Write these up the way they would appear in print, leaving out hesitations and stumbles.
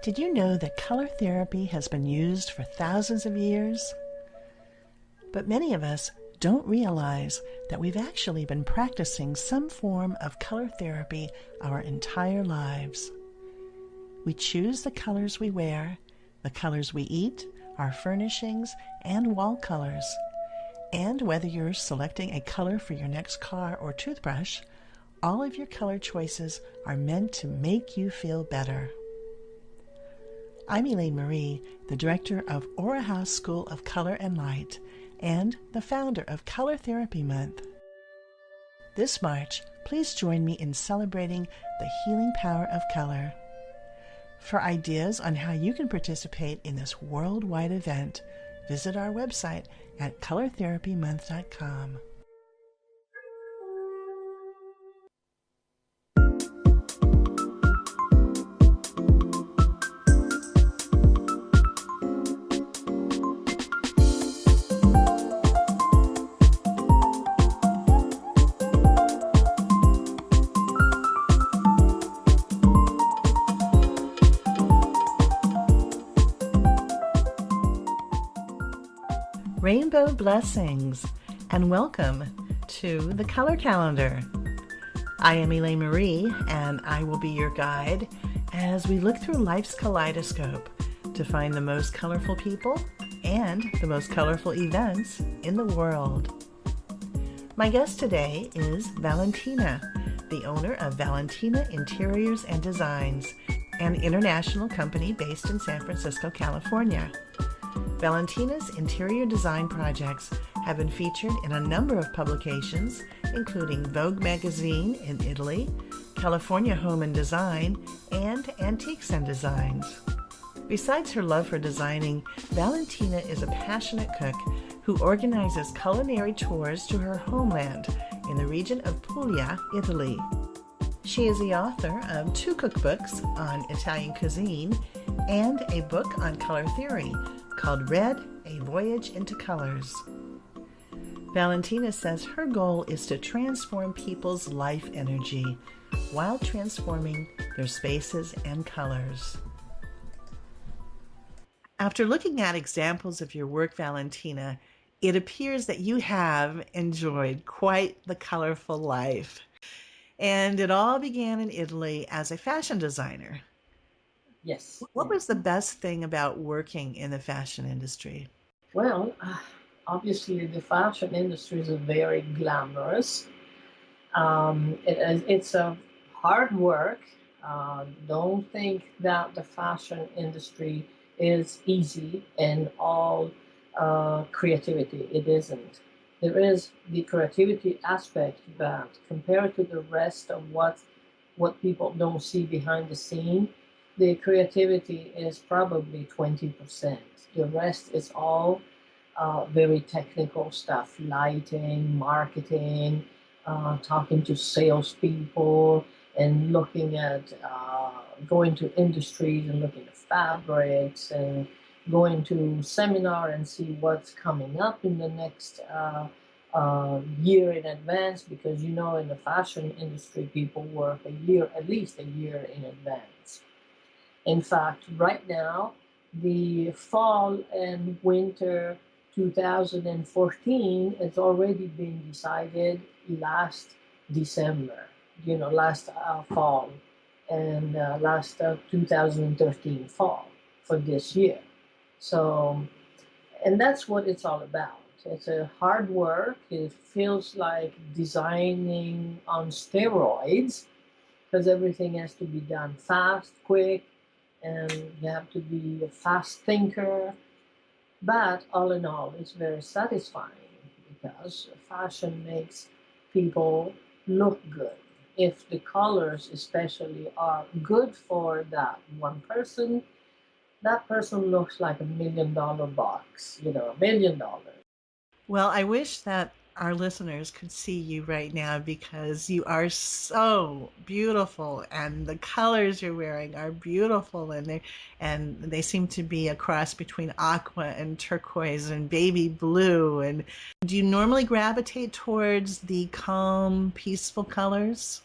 Did you know that color therapy has been used for thousands of years? But many of us don't realize that we've actually been practicing some form of color therapy our entire lives. We choose the colors we wear, the colors we eat, our furnishings, and wall colors. And whether you're selecting a color for your next car or toothbrush, all of your color choices are meant to make you feel better. I'm Elaine Marie, the director of Aura House School of Color and Light and the founder of Color Therapy Month. This March, please join me in celebrating the healing power of color. For ideas on how you can participate in this worldwide event, visit our website at colortherapymonth.com. Rainbow blessings, and welcome to the Color Calendar. I am Elaine Marie, and I will be your guide as we look through life's kaleidoscope to find the most colorful people and the most colorful events in the world. My guest today is Valentina, the owner of Valentina Interiors and Designs, an international company based in San Francisco, California. Valentina's interior design projects have been featured in a number of publications, including Vogue magazine in Italy, California Home and Design, and Antiques and Designs. Besides her love for designing, Valentina is a passionate cook who organizes culinary tours to her homeland in the region of Puglia, Italy. She is the author of 2 cookbooks on Italian cuisine and a book on color theory called RED: A Voyage into Colors. Valentina says her goal is to transform people's life energy while transforming their spaces and colors. After looking at examples of your work, Valentina, it appears that you have enjoyed quite the colorful life. And it all began in Italy as a fashion designer. Yes. What was the best thing about working in the fashion industry? Well, obviously, the fashion industry is a very glamorous. It's a hard work. Don't think that the fashion industry is easy and all creativity. It isn't. There is the creativity aspect, but compared to the rest of what people don't see behind the scene, the creativity is probably 20%. The rest is all very technical stuff: lighting, marketing, talking to salespeople, and looking at going to industries and looking at fabrics, and going to seminar and see what's coming up in the next year in advance, because in the fashion industry, people work at least a year in advance. In fact, right now, the fall and winter 2014 has already been decided last December, last fall, and last 2013 fall for this year. So, and that's what it's all about. It's a hard work. It feels like designing on steroids, because everything has to be done fast, quick, and you have to be a fast thinker. But all in all, it's very satisfying because fashion makes people look good. If the colors, especially, are good for that one person, that person looks like $1 million box, $1 million. Well, I wish that our listeners could see you right now because you are so beautiful and the colors you're wearing are beautiful, and they seem to be a cross between aqua and turquoise and baby blue. And do you normally gravitate towards the calm, peaceful colors?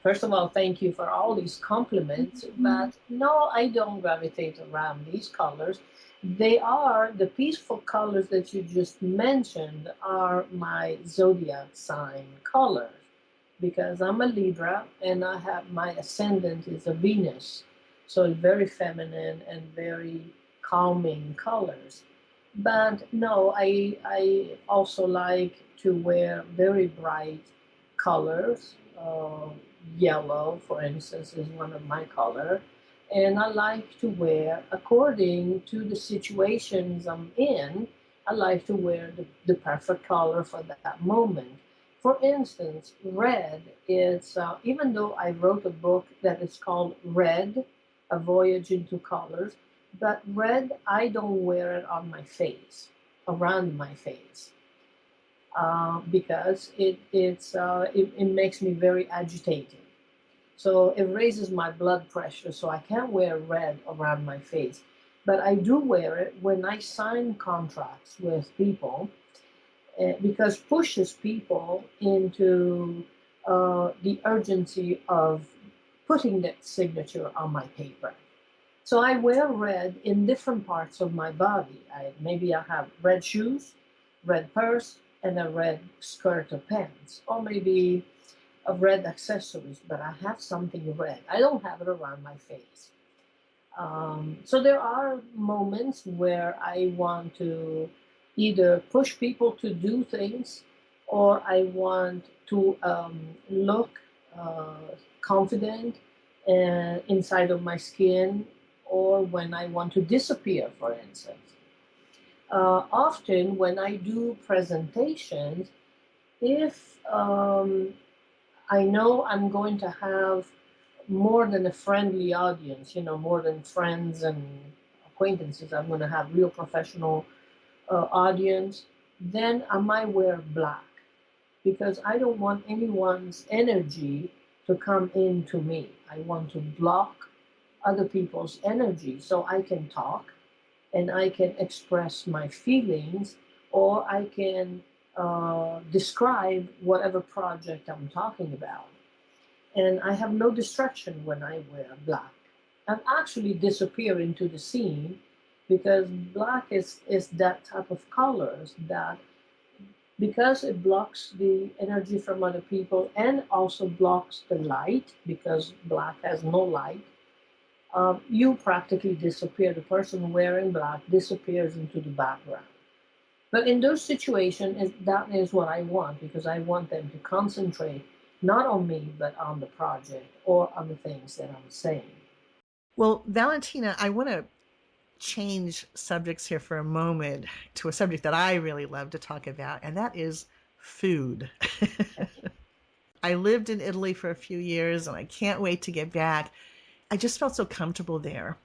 First of all, thank you for all these compliments, but no, I don't gravitate around these colors. They are the peaceful colors that you just mentioned are my zodiac sign colors because I'm a Libra and I have my ascendant is a Venus. So very feminine and very calming colors. But no, I also like to wear very bright colors. Yellow, for instance, is one of my color. And I like to wear, according to the situations I'm in, I like to wear the perfect color for that moment. For instance, red is, even though I wrote a book that is called Red, A Voyage into Colors, but red, I don't wear it on my face, around my face, because it makes me very agitated. So it raises my blood pressure, so I can't wear red around my face. But I do wear it when I sign contracts with people because pushes people into the urgency of putting that signature on my paper. So I wear red in different parts of my body. Maybe I have red shoes, red purse, and a red skirt or pants, or maybe a red accessories, but I have something red. I don't have it around my face. So there are moments where I want to either push people to do things or I want to look confident inside of my skin or when I want to disappear, for instance. Often when I do presentations, if I know I'm going to have more than a friendly audience, more than friends and acquaintances. I'm going to have real professional audience. Then I might wear black because I don't want anyone's energy to come into me. I want to block other people's energy so I can talk and I can express my feelings or I can describe whatever project I'm talking about. And I have no distraction when I wear black. I actually disappear into the scene because black is that type of colors that because it blocks the energy from other people and also blocks the light because black has no light, you practically disappear. The person wearing black disappears into the background. But in those situations, that is what I want because I want them to concentrate not on me, but on the project or on the things that I'm saying. Well, Valentina, I want to change subjects here for a moment to a subject that I really love to talk about, and that is food. I lived in Italy for a few years and I can't wait to get back. I just felt so comfortable there.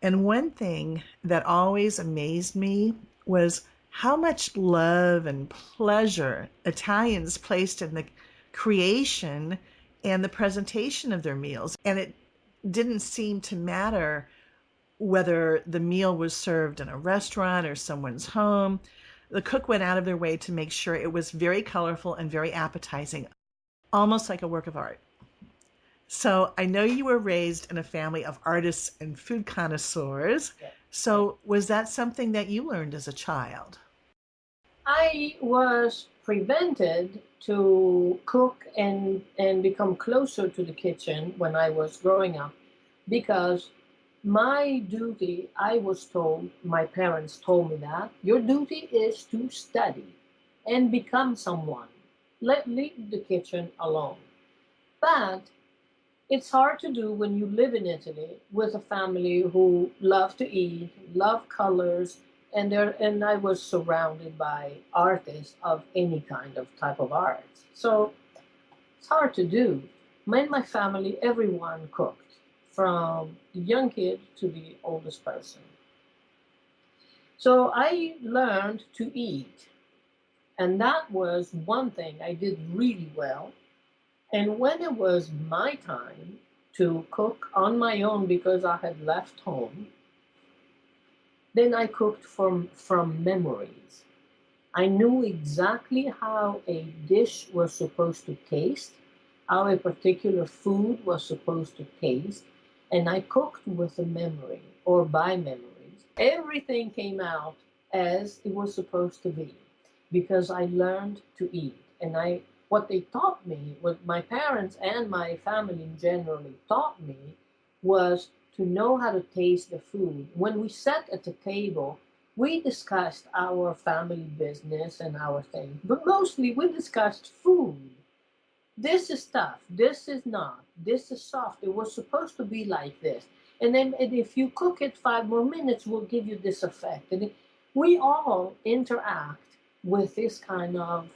And one thing that always amazed me was how much love and pleasure Italians placed in the creation and the presentation of their meals. And it didn't seem to matter whether the meal was served in a restaurant or someone's home. The cook went out of their way to make sure it was very colorful and very appetizing, almost like a work of art. So I know you were raised in a family of artists and food connoisseurs. Yeah. So was that something that you learned as a child? I was prevented to cook and become closer to the kitchen when I was growing up because my duty, I was told, my parents told me that your duty is to study and become someone. Leave the kitchen alone. But it's hard to do when you live in Italy with a family who love to eat, love colors, and I was surrounded by artists of any kind of type of art. So it's hard to do. In my family, everyone cooked, from the young kid to the oldest person. So I learned to eat, and that was one thing I did really well. And when it was my time to cook on my own because I had left home, then I cooked from memories. I knew exactly how a dish was supposed to taste. how a particular food was supposed to taste, and I cooked with a memory or by memories. Everything came out as it was supposed to be because I learned to eat. And what they taught me, what my parents and my family generally taught me, was to know how to taste the food. When we sat at the table, we discussed our family business and our things, but mostly we discussed food. This is tough. This is not. This is soft. It was supposed to be like this. And if you cook it 5 more minutes, we'll give you this effect. We all interact with this kind of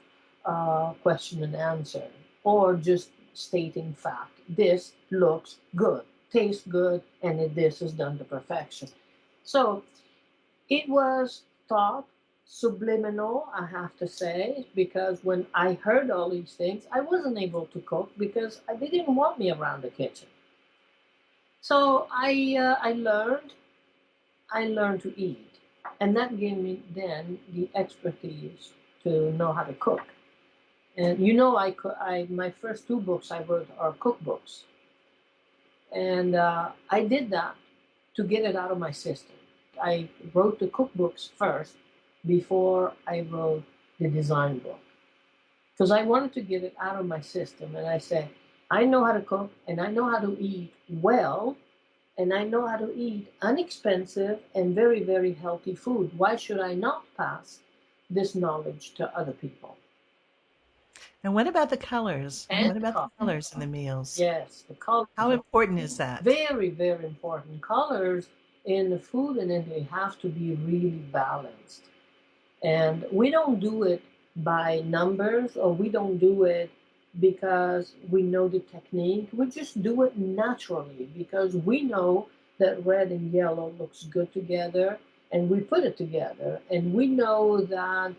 question and answer, or just stating fact. This looks good, tastes good, and this is done to perfection. So it was taught subliminal, I have to say, because when I heard all these things, I wasn't able to cook because they didn't want me around the kitchen. So I learned to eat, and that gave me then the expertise to know how to cook. And my first 2 books I wrote are cookbooks, and I did that to get it out of my system. I wrote the cookbooks first before I wrote the design book because I wanted to get it out of my system. And I said, I know how to cook and I know how to eat well and I know how to eat inexpensive and very, very healthy food. Why should I not pass this knowledge to other people? And what about the colors? And What the about the color. colors in the meals? Yes, the colors How are important is that? very, very important. Colors in the food and they have to be really balanced. And we don't do it by numbers or we don't do it because we know the technique. We just do it naturally because we know that red and yellow looks good together and we put it together. And we know that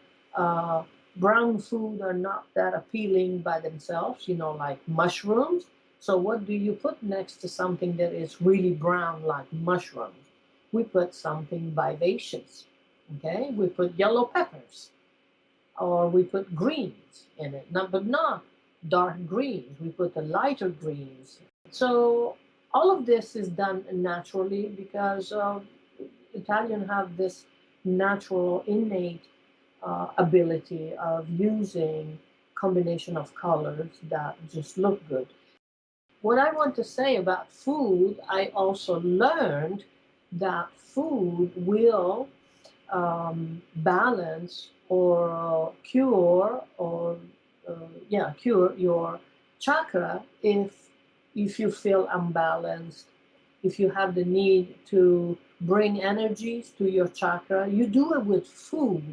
brown food are not that appealing by themselves, like mushrooms. So what do you put next to something that is really brown like mushrooms? We put something vivacious. Okay, we put yellow peppers or we put greens in it, but not dark greens. We put the lighter greens. So all of this is done naturally because Italians have this natural, innate ability of using combination of colors that just look good. What I want to say about food, I also learned that food will balance or cure your chakra if you feel unbalanced, if you have the need to bring energies to your chakra. You do it with food,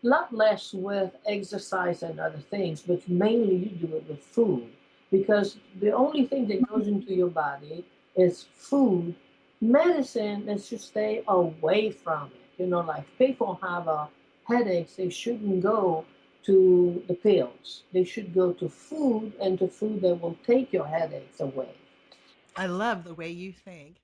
a lot less with exercise and other things, but mainly you do it with food because the only thing that goes into your body is food. Medicine is to stay away from it. Like people have a headaches, they shouldn't go to the pills. They should go to food and to food that will take your headaches away. I love the way you think.